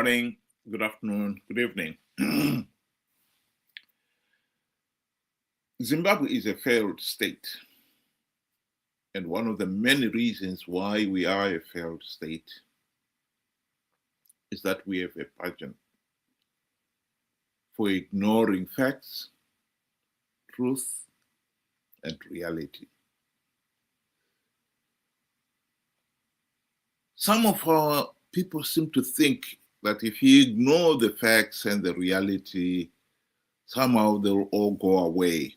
morning, good afternoon, good evening. Zimbabwe is a failed state. And one of the many reasons why we are a failed state is that we have a penchant for ignoring facts, truth, and reality. Some of our people seem to think that if you ignore the facts and the reality, somehow they'll all go away,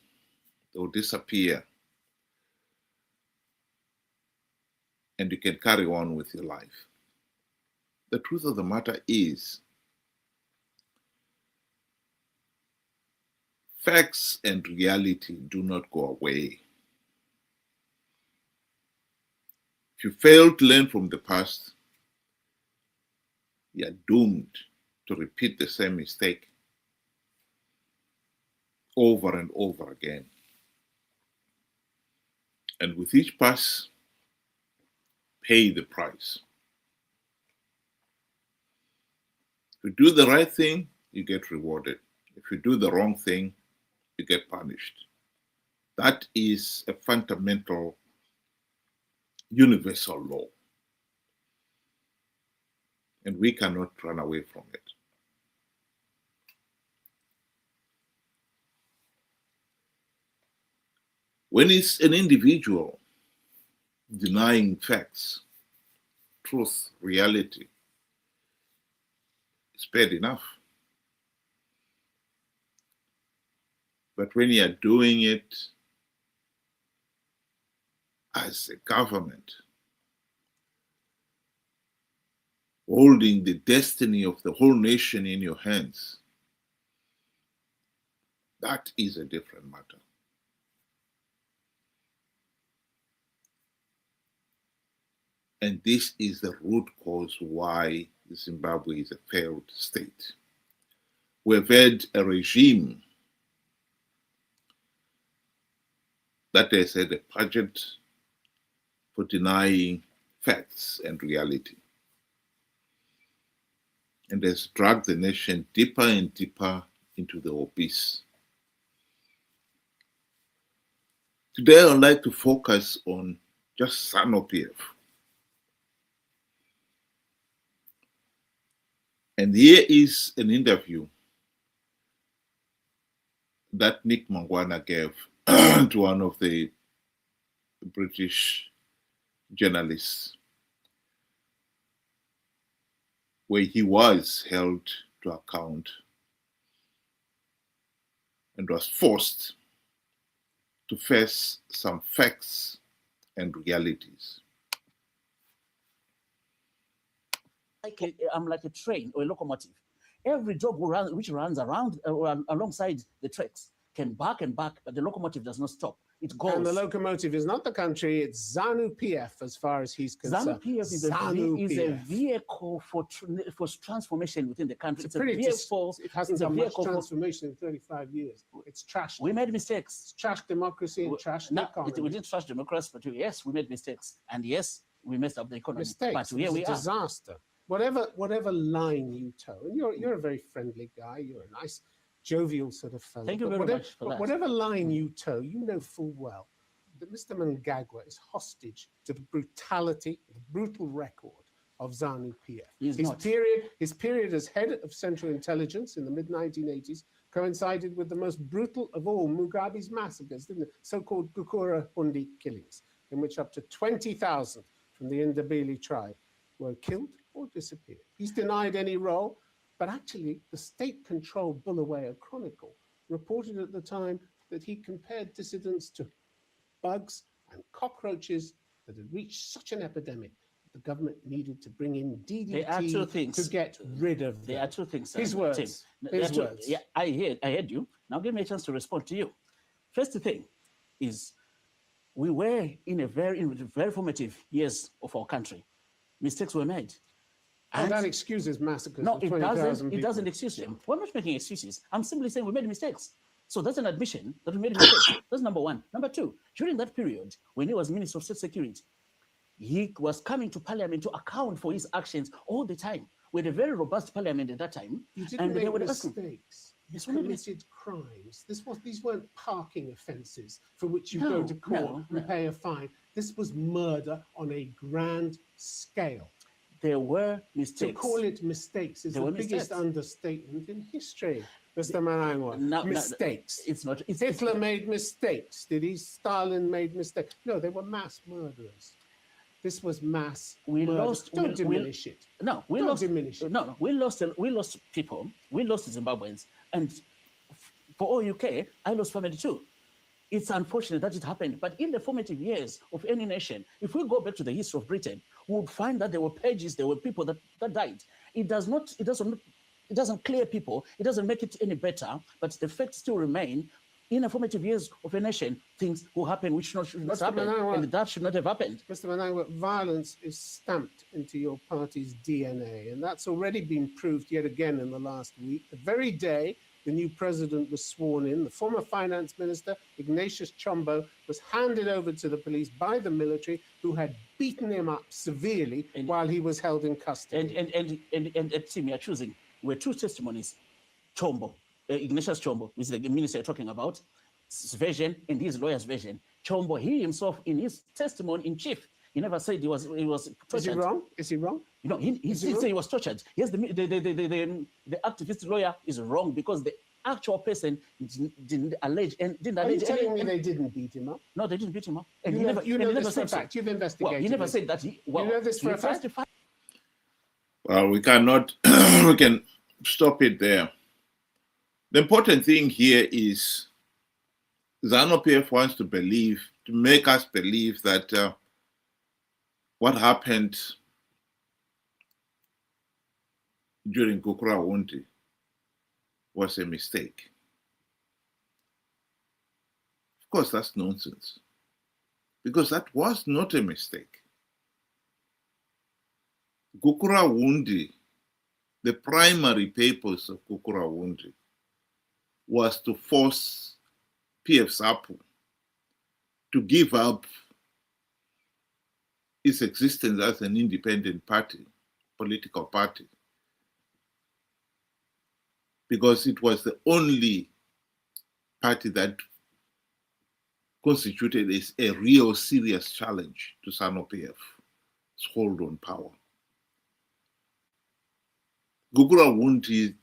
they'll disappear, and you can carry on with your life. The truth of the matter is, facts and reality do not go away. If you fail to learn from the past, you are doomed to repeat the same mistake over and over again. And with each pass, pay the price. If you do the right thing, you get rewarded. If you do the wrong thing, you get punished. That is a fundamental universal law. And we cannot run away from it. When it's an individual denying facts, truth, reality, it's bad enough. But when you are doing it as a government, holding the destiny of the whole nation in your hands, that is a different matter. And this is the root cause why Zimbabwe is a failed state. We've had a regime that has had a budget for denying facts and reality, and has dragged the nation deeper and deeper into the abyss. Today, I'd like to focus on just Zanu PF. And here is an interview that Nick Mangwana gave to one of the British journalists, where he was held to account and was forced to face some facts and realities. I'm like a train or a locomotive. Every dog which runs around alongside the tracks can bark and bark, but the locomotive does not stop. It goes. And the locomotive is not the country, it's Zanu PF as far as he's concerned. Zanu PF is a vehicle for transformation within the country. It's a vehicle. It hasn't done much transformation in 35 years. It's trash. We made mistakes. It's trash democracy and trash economy. We didn't trash democracy, but yes, we made mistakes. And yes, we messed up the economy. Mistakes. But here we are. Disaster. Whatever line you toe, and you're a very friendly guy, you're a nice, jovial sort of fellow. Thank you very much for that. Whatever line you toe, you know full well that Mr. Mnangagwa is hostage to the brutality, the brutal record of Zanu PF. His period as head of Central Intelligence in the mid-1980s coincided with the most brutal of all Mugabe's massacres, didn't it? So-called Gukura Hundi killings, in which up to 20,000 from the Ndebele tribe were killed or disappeared. He's denied any role, but actually the state-controlled Bulawayo Chronicle reported at the time that he compared dissidents to bugs and cockroaches that had reached such an epidemic that the government needed to bring in DDT to get rid of them. There are two things. His words. His words. Yeah, I heard you. Now give me a chance to respond to you. First thing is, we were in very formative years of our country. Mistakes were made. And that excuses massacres. No, it doesn't. It doesn't excuse them. We're not making excuses. I'm simply saying we made mistakes. So that's an admission that we made mistakes. That's number one. Number two, during that period, when he was Minister of State Security, he was coming to Parliament to account for his actions all the time. We had a very robust parliament at that time. You didn't make mistakes. You committed crimes. These weren't parking offences for which you go to court and pay a fine. This was murder on a grand scale. There were mistakes. To call it mistakes is the biggest understatement in history, Mr. Manangwa. Mistakes. It's not. Hitler made mistakes. Did he? Stalin made mistakes. No, they were mass murderers. This was mass murder. Don't diminish it. No, we lost people. We lost Zimbabweans. And for OUK, I lost family too. It's unfortunate that it happened. But in the formative years of any nation, if we go back to the history of Britain, we would find that there were pages, there were people that died. It doesn't clear people, it doesn't make it any better, but the facts still remain. In the formative years of a nation, things will happen which should not happen, and that should not have happened. Mr. Manangwa, violence is stamped into your party's DNA, and that's already been proved yet again in the last week. The very day the new president was sworn in, the former finance minister, Ignatius Chombo, was handed over to the police by the military, who had beaten him up severely while he was held in custody. And Tim, you're choosing, were two testimonies, Chombo, Ignatius Chombo, which is the minister you're talking about, his version and his lawyer's version. Chombo, he himself, in his testimony in chief, he never said he was tortured. Is he wrong? Is he wrong? You know, he didn't say he was tortured. Yes, the activist lawyer is wrong because the actual person didn't allege and didn't allege. Are you telling me they didn't beat him up? No, they didn't beat him up. And you know this for a fact. You've investigated. Well, he never said that. You know this for a fact. Well, we cannot. We can stop it there. The important thing here is Zanu PF wants to make us believe that what happened during Gukurahundi was a mistake. Of course, that's nonsense, because that was not a mistake. Gukurahundi, the primary purpose of Gukurahundi was to force PF SAPU to give up its existence as an independent party, political party, because it was the only party that constituted a real serious challenge to Zanu PF's hold on power. Gukurahundi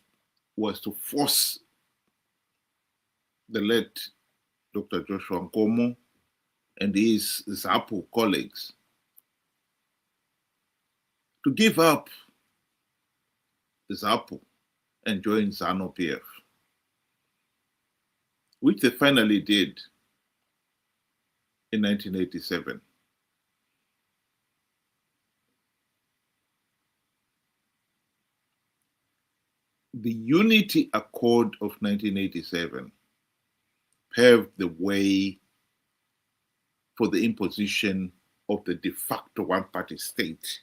was to force the late Dr. Joshua Nkomo and his ZAPU colleagues to give up ZAPU and join Zanu PF, which they finally did in 1987. The Unity Accord of 1987 paved the way for the imposition of the de facto one-party state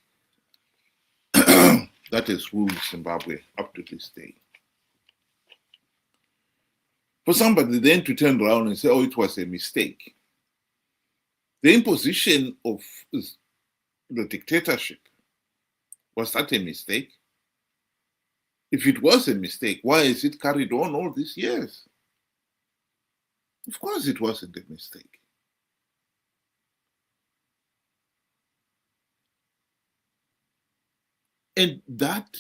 that has ruled Zimbabwe up to this day. For somebody then to turn around and say, oh, it was a mistake. The imposition of the dictatorship, was that a mistake? If it was a mistake, why is it carried on all these years? Of course it wasn't a mistake. And that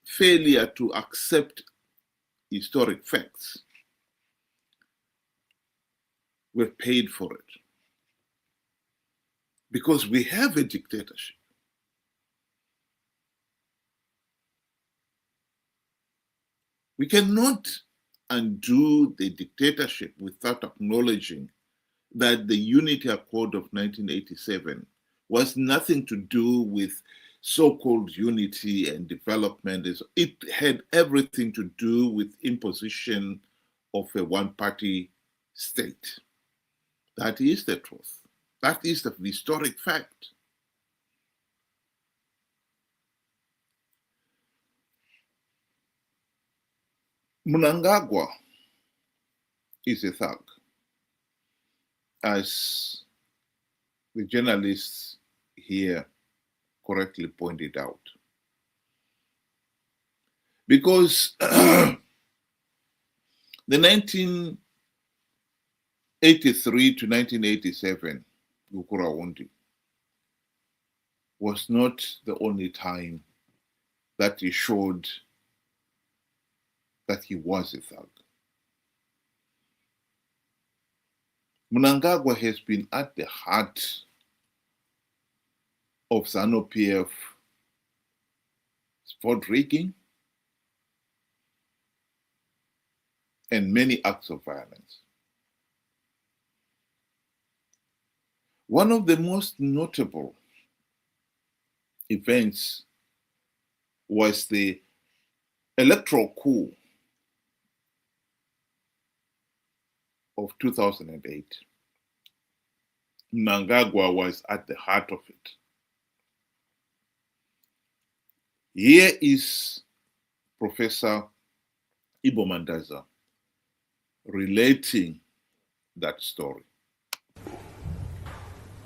failure to accept historic facts, we've paid for it. Because we have a dictatorship. We cannot undo the dictatorship without acknowledging that the Unity Accord of 1987 was nothing to do with so-called unity and development. It had everything to do with imposition of a one-party state. That is the truth. That is the historic fact. Mnangagwa is a thug, as the journalists here correctly pointed out. Because the 1983 to 1987 Gukurahundi was not the only time that he showed that he was a thug. Mnangagwa has been at the heart of Zanu PF sport rigging and many acts of violence. One of the most notable events was the electoral coup of 2008. Mnangagwa was at the heart of it. Here is Professor Ibo Mandaza relating that story.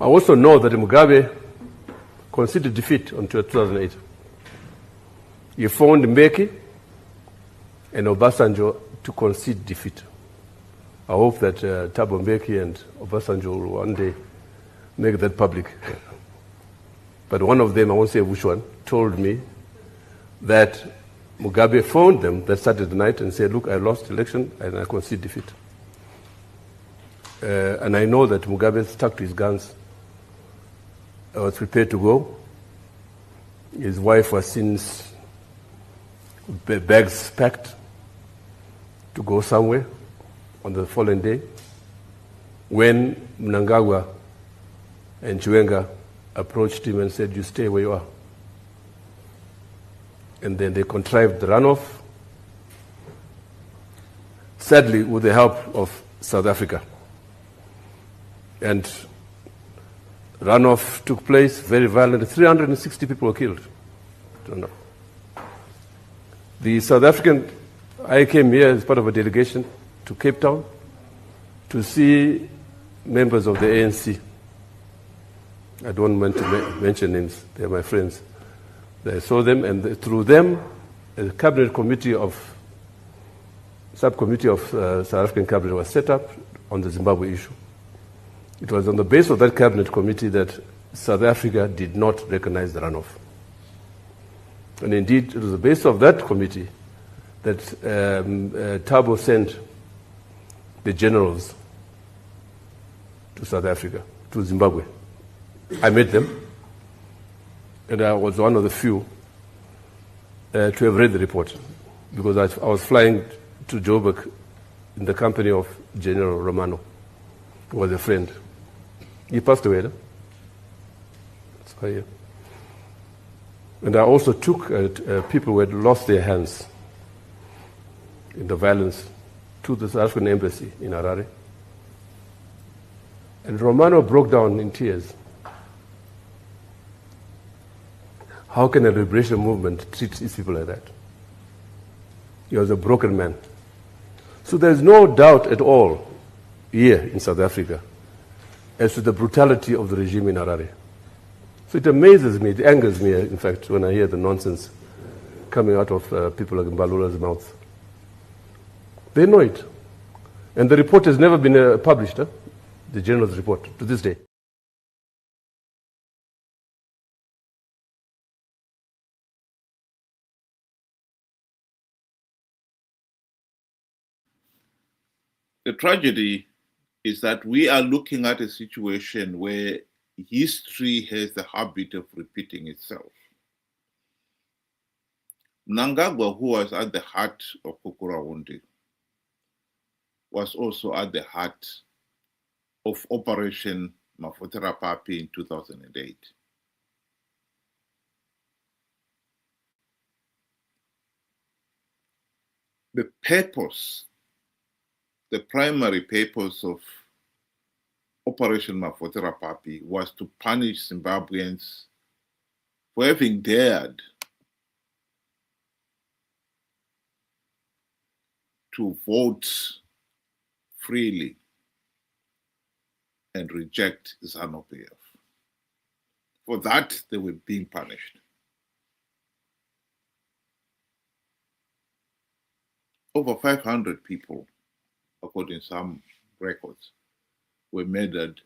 I also know that Mugabe conceded defeat on 2008. He phoned Mbeki and Obasanjo to concede defeat. I hope that Thabo Mbeki and Obasanjo will one day make that public. But one of them, I won't say which one, told me that Mugabe phoned them that Saturday night and said, look, I lost the election and I concede defeat. And I know that Mugabe stuck to his guns. I was prepared to go. His wife was since bags packed to go somewhere on the following day when Mnangagwa and Chiwenga approached him and said, you stay where you are. And then they contrived the runoff, sadly with the help of South Africa. And runoff took place, very violent. 360 people were killed. I don't know. The South African, I came here as part of a delegation to Cape Town to see members of the ANC. I don't want to mention names, they're my friends. I saw them, and through them, a cabinet committee subcommittee of South African cabinet was set up on the Zimbabwe issue. It was on the basis of that cabinet committee that South Africa did not recognize the runoff. And indeed, it was the basis of that committee that Thabo sent the generals to South Africa, to Zimbabwe. I met them, and I was one of the few to have read the report, because I was flying to Joburg in the company of General Romano, who was a friend. He passed away, no? That's why, yeah. And I also took people who had lost their hands in the violence to the South African embassy in Harare. And Romano broke down in tears. How can a liberation movement treat these people like that? He was a broken man. So there's no doubt at all here in South Africa as to the brutality of the regime in Harare. So it amazes me, it angers me, in fact, when I hear the nonsense coming out of people like Mbalula's mouth. They know it. And the report has never been published, the general's report, to this day. The tragedy is that we are looking at a situation where history has the habit of repeating itself. Mnangagwa, who was at the heart of Gukurahundi, was also at the heart of Operation Mafutera Papi in 2008. The purpose, the primary purpose of Operation Mafutera Papi was to punish Zimbabweans for having dared to vote freely and reject Zanu PF. For that, they were being punished. over 500 people, according to some records, were murdered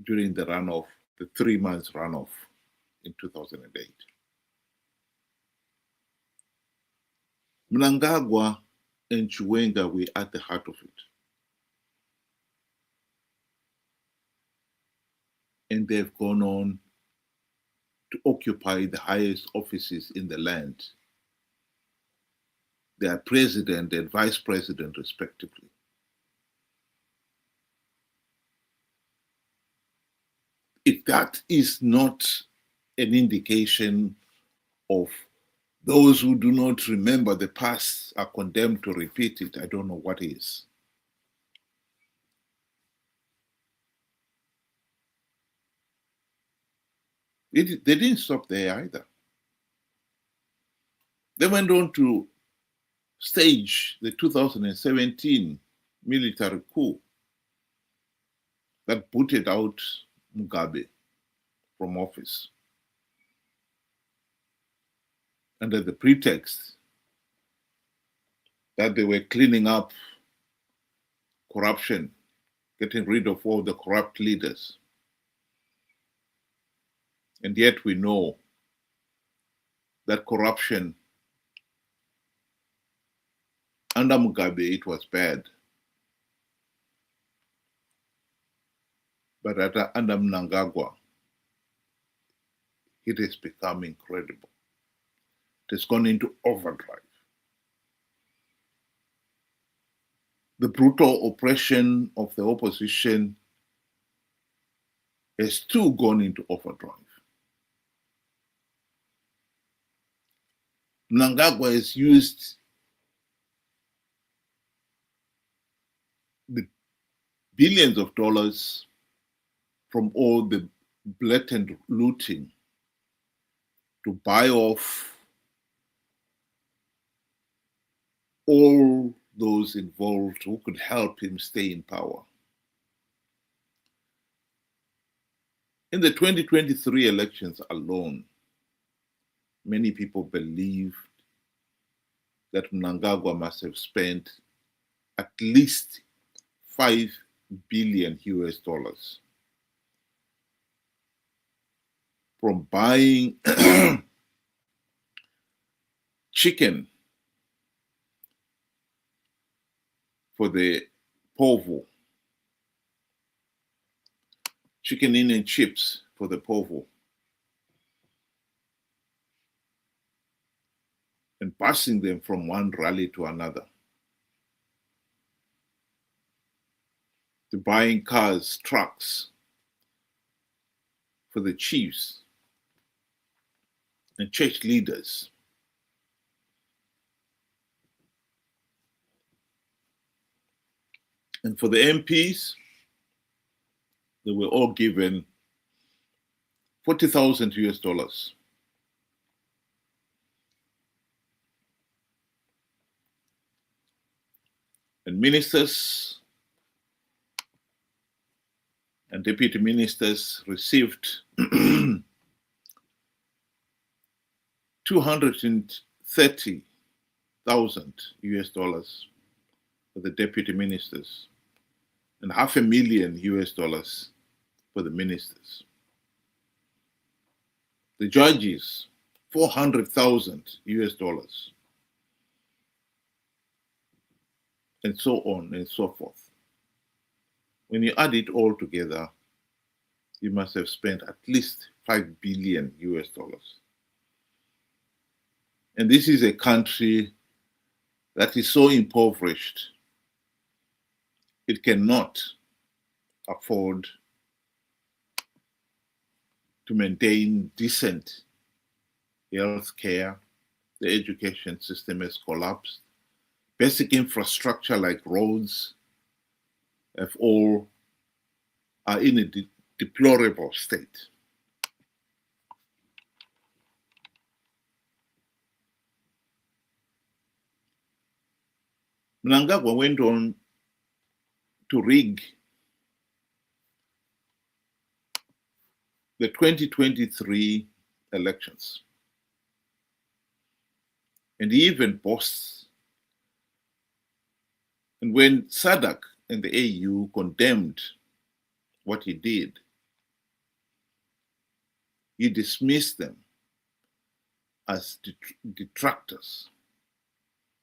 during the runoff, the 3 months runoff in 2008. Mnangagwa and Chiwenga were at the heart of it. And they've gone on to occupy the highest offices in the land. They are president and vice president, respectively. If that is not an indication of those who do not remember the past are condemned to repeat it, I don't know what is. They didn't stop there either. They went on to stage the 2017 military coup that booted out Mugabe from office under the pretext that they were cleaning up corruption, getting rid of all the corrupt leaders. And yet we know that corruption under Mugabe, it was bad. But under Mnangagwa, it has become incredible. It has gone into overdrive. The brutal oppression of the opposition has too gone into overdrive. Mnangagwa has used the billions of dollars from all the blatant looting to buy off all those involved who could help him stay in power. In the 2023 elections alone, many people believed that Mnangagwa must have spent at least $5 billion from buying chicken for the povo, chicken in and chips for the povo, and passing them from one rally to another, to buying cars, trucks for the chiefs and church leaders. And for the MPs, they were all given $40,000. And ministers and deputy ministers received $230,000 for the deputy ministers and $500,000 for the ministers. The judges, $400,000, and so on and so forth. When you add it all together, you must have spent at least $5 billion. And this is a country that is so impoverished, it cannot afford to maintain decent health care. The education system has collapsed. Basic infrastructure like roads are in a deplorable state. Mnangagwa went on to rig the 2023 elections And he even boasts. And when SADC and the AU condemned what he did, he dismissed them as detractors.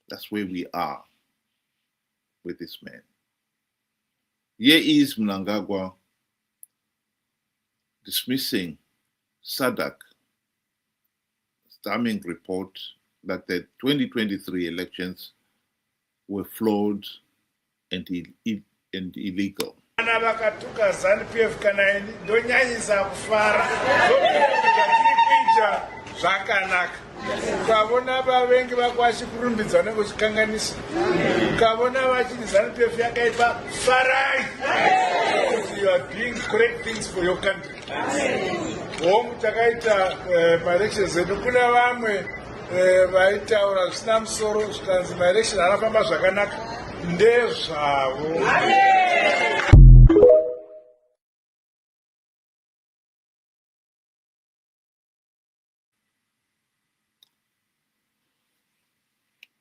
That's where we are with this man. Here is Mnangagwa dismissing SADC damning report that the 2023 elections were flawed and illegal. Vakatuka Zanu PF kana ndonyanyisa kufara zvakanaka ukavona vavengi vakwashi kurumbidza nekuchikanganisa ukavona vachiti Zanu PF yakaipa farai. You are doing correct things for your country. Homu takaita maelections edu kuna vamwe vaitaura zvisina musoro zvikanzi maelection anafamba zvakanaka ndezvavo.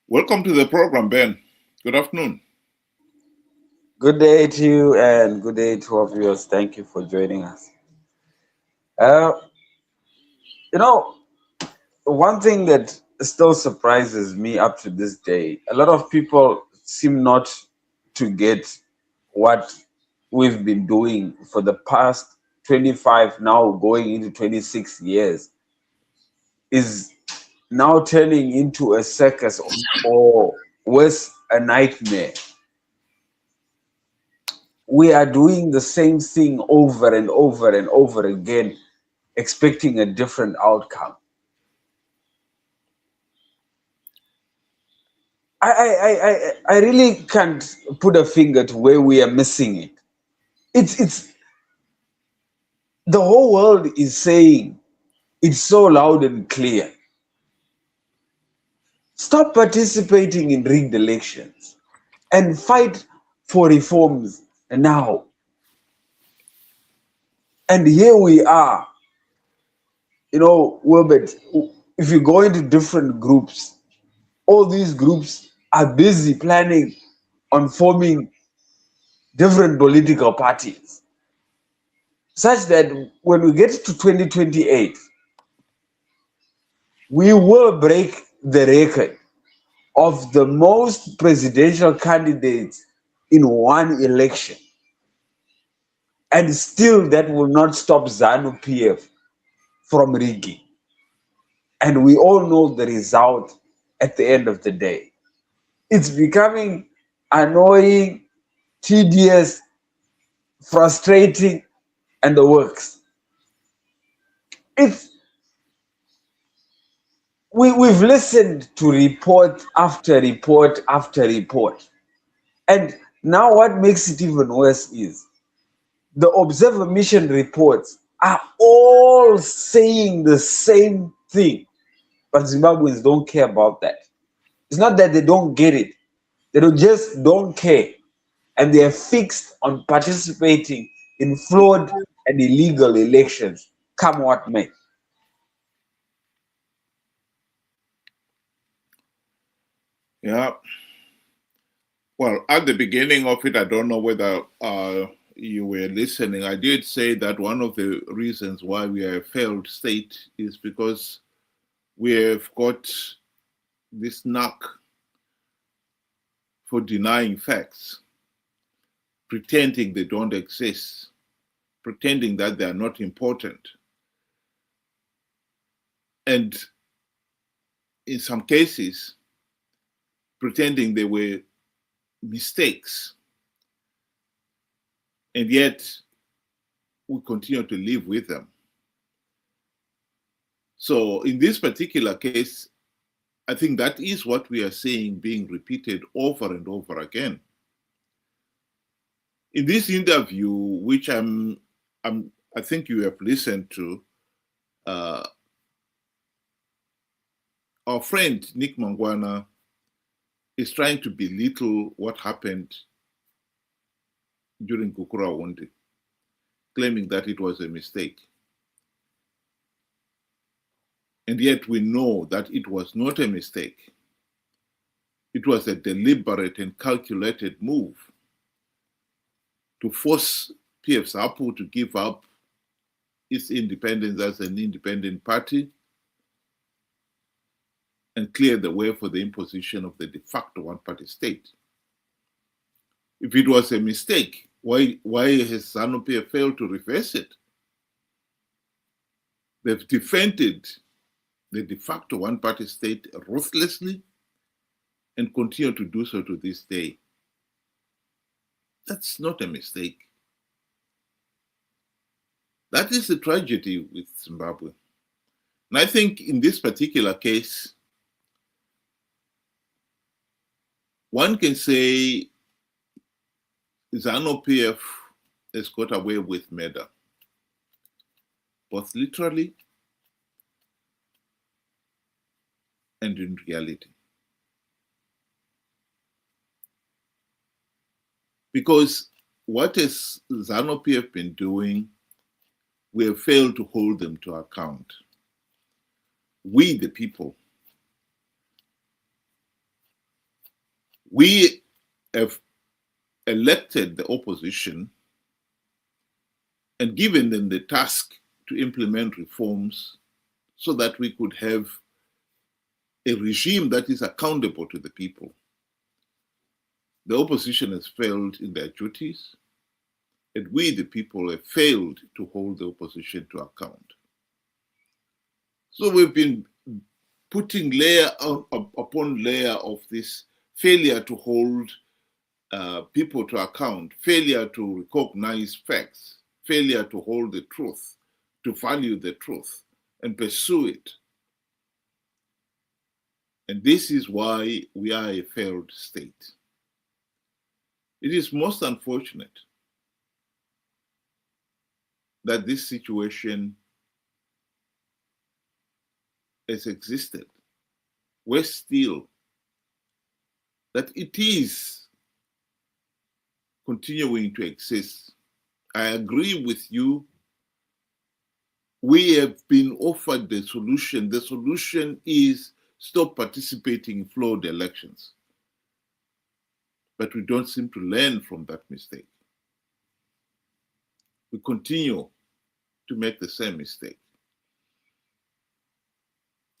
Welcome to the program, Ben. Good afternoon. Good day to you and good day to our viewers. Thank you for joining us. One thing that still surprises me up to this day, a lot of people seem not to get what we've been doing for the past 25, now going into 26 years, is now turning into a circus or worse, a nightmare. We are doing the same thing over and over and over again, expecting a different outcome. I really can't put a finger to where we are missing it. It's the whole world is saying it's so loud and clear. Stop participating in rigged elections and fight for reforms now. And here we are, Wilbert, if you go into different groups, all these groups are busy planning on forming different political parties, such that when we get to 2028, we will break the record of the most presidential candidates in one election. And still that will not stop Zanu PF from rigging. And we all know the result at the end of the day. It's becoming annoying, tedious, frustrating, and the works. We've listened to report after report after report. And now what makes it even worse is the observer mission reports are all saying the same thing. But Zimbabweans don't care about that. It's not that they don't get it. They just don't care. And they are fixed on participating in flawed and illegal elections, come what may. Yeah. Well, at the beginning of it, I don't know whether you were listening. I did say that one of the reasons why we are a failed state is because we have got this knack for denying facts, pretending they don't exist, pretending that they are not important. And in some cases, pretending they were mistakes. And yet, we continue to live with them. So in this particular case, I think that is what we are seeing being repeated over and over again. In this interview, which I think you have listened to, our friend Nick Mangwana is trying to belittle what happened during Kukura-Wundi, claiming that it was a mistake. And yet we know that it was not a mistake. It was a deliberate and calculated move to force PF ZAPU to give up its independence as an independent party and clear the way for the imposition of the de facto one-party state. If it was a mistake, why has Zanu PF failed to reverse it? They've defended the de facto one-party state ruthlessly and continue to do so to this day. That's not a mistake. That is the tragedy with Zimbabwe. And I think in this particular case, one can say Zanu PF has got away with murder, both literally and in reality. Because what has Zanu PF been doing, we have failed to hold them to account. We, the people, we have elected the opposition and given them the task to implement reforms so that we could have a regime that is accountable to the people. The opposition has failed in their duties, and we, the people, have failed to hold the opposition to account. So we've been putting layer upon layer of this failure to hold people to account, failure to recognize facts, failure to hold the truth, to value the truth, and pursue it. And this is why we are a failed state. It is most unfortunate that this situation has existed. Worse still, that it is continuing to exist. I agree with you. We have been offered the solution. The solution is stop participating in flawed elections. But we don't seem to learn from that mistake. We continue to make the same mistake.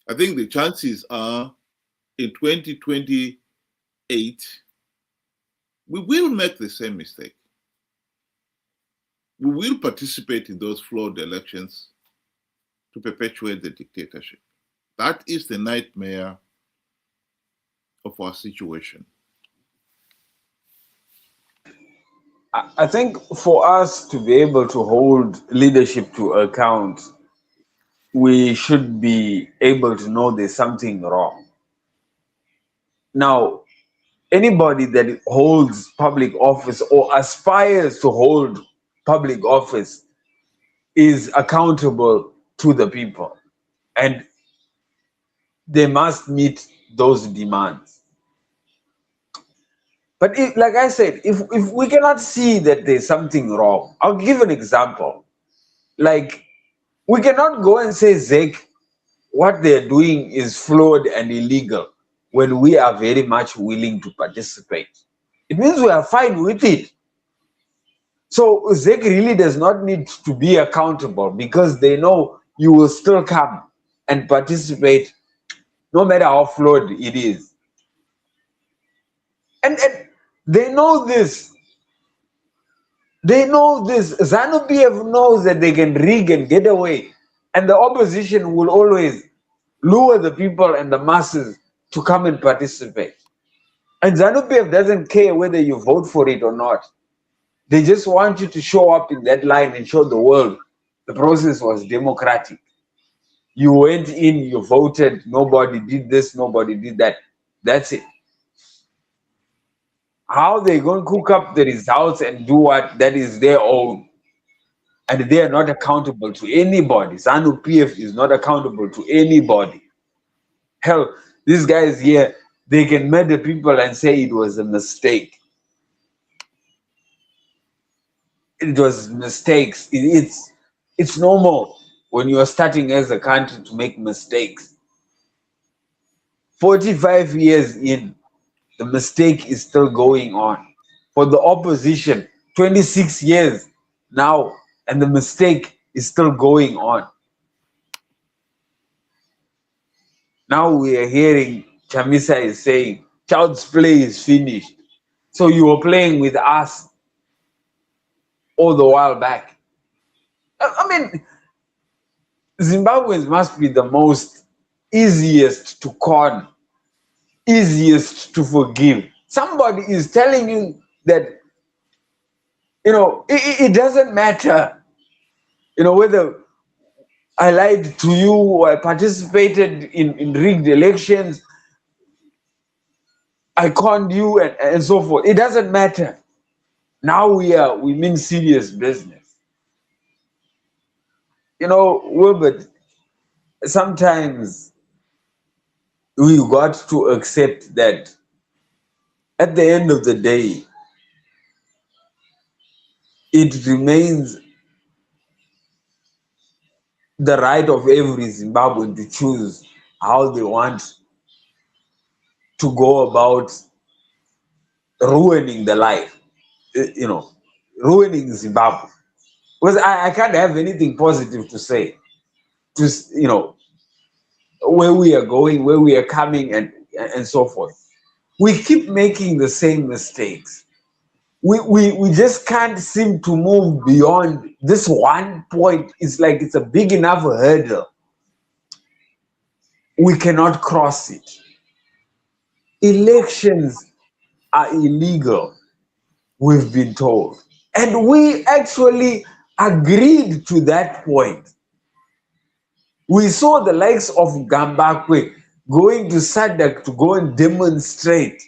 I think the chances are in 2028, we will make the same mistake. We will participate in those flawed elections to perpetuate the dictatorship. That is the nightmare of our situation. I think for us to be able to hold leadership to account, we should be able to know there's something wrong. Now, anybody that holds public office or aspires to hold public office is accountable to the people, and they must meet those demands. But like I said, if we cannot see that there's something wrong, I'll give an example. Like, we cannot go and say, ZEC, what they're doing is flawed and illegal when we are very much willing to participate. It means we are fine with it. So ZEC really does not need to be accountable because they know you will still come and participate no matter how flawed it is. And they know this. They know this. Zanu PF knows that they can rig and get away. And the opposition will always lure the people and the masses to come and participate. And Zanu PF doesn't care whether you vote for it or not. They just want you to show up in that line and show the world the process was democratic. You went in, you voted, nobody did this, nobody did that. That's it. How they going to cook up the results and do what, that is their own. And they are not accountable to anybody. Zanu PF is not accountable to anybody. Hell, these guys here, they can murder people and say it was a mistake. It was mistakes. It's normal when you are starting as a country to make mistakes. 45 years in, the mistake is still going on. For the opposition, 26 years now, and the mistake is still going on. Now we are hearing Chamisa is saying, child's play is finished. So you were playing with us all the while back. I mean, Zimbabweans must be the most easiest to con, easiest to forgive. Somebody is telling you that, it doesn't matter, whether I lied to you or I participated in rigged elections, I conned you and so forth. It doesn't matter. Now we mean serious business. Wilbert, sometimes we got to accept that at the end of the day, it remains the right of every Zimbabwean to choose how they want to go about ruining the life, ruining Zimbabwe. Because I can't have anything positive to say to, where we are going, where we are coming, and so forth. We keep making the same mistakes. We just can't seem to move beyond this one point. It's like it's a big enough hurdle. We cannot cross it. Elections are illegal, we've been told. And we actually agreed to that point. We saw the likes of Gambakwe going to SADC to go and demonstrate.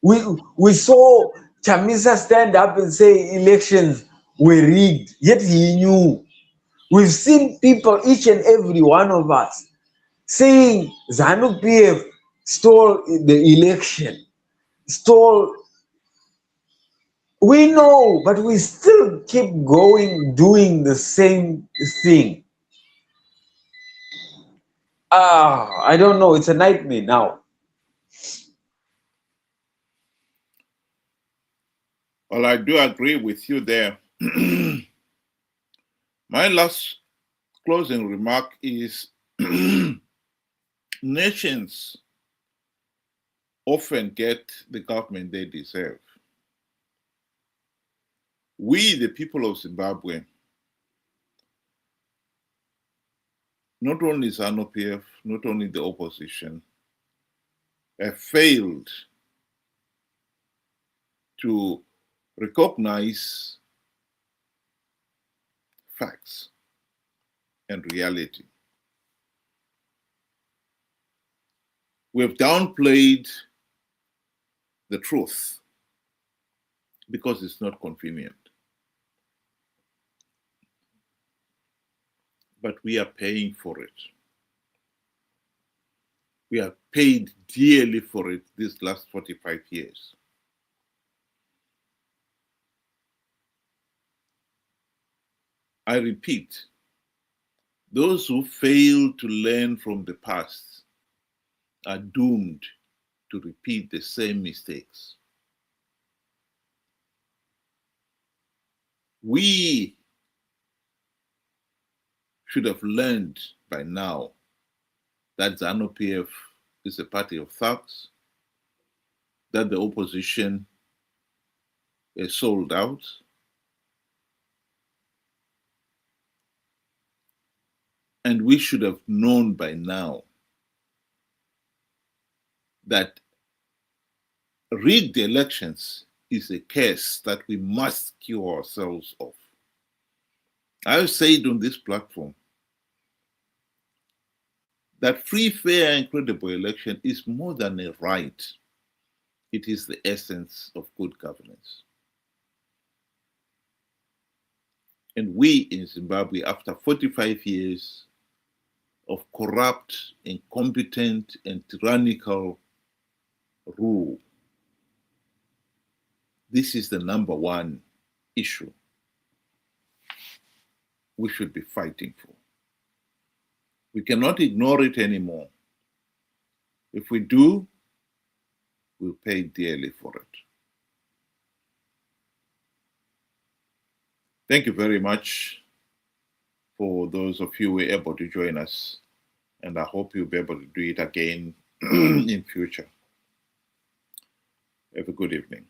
We saw Chamisa stand up and say elections were rigged, yet he knew. We've seen people, each and every one of us, saying Zanu PF stole the election, stole. We know, but we still keep going, doing the same thing. I don't know, it's a nightmare now. Well, I do agree with you there. My last closing remark is nations often get the government they deserve. We, the people of Zimbabwe, not only Zanu PF, not only the opposition, have failed to recognize facts and reality. We've downplayed the truth because it's not convenient. But we are paying for it. We have paid dearly for it these last 45 years. I repeat, those who fail to learn from the past are doomed to repeat the same mistakes. We should have learned by now that Zanu PF is a party of thugs, that the opposition is sold out, and we should have known by now that rigged elections is a case that we must cure ourselves of. I've said on this platform that free, fair, and credible election is more than a right. It is the essence of good governance. And we in Zimbabwe, after 45 years of corrupt, incompetent, and tyrannical rule, this is the number one issue we should be fighting for. We cannot ignore it anymore. If we do, will pay dearly for it. Thank you very much for those of you who were able to join us, and I hope you'll be able to do it again in future. Have a good evening.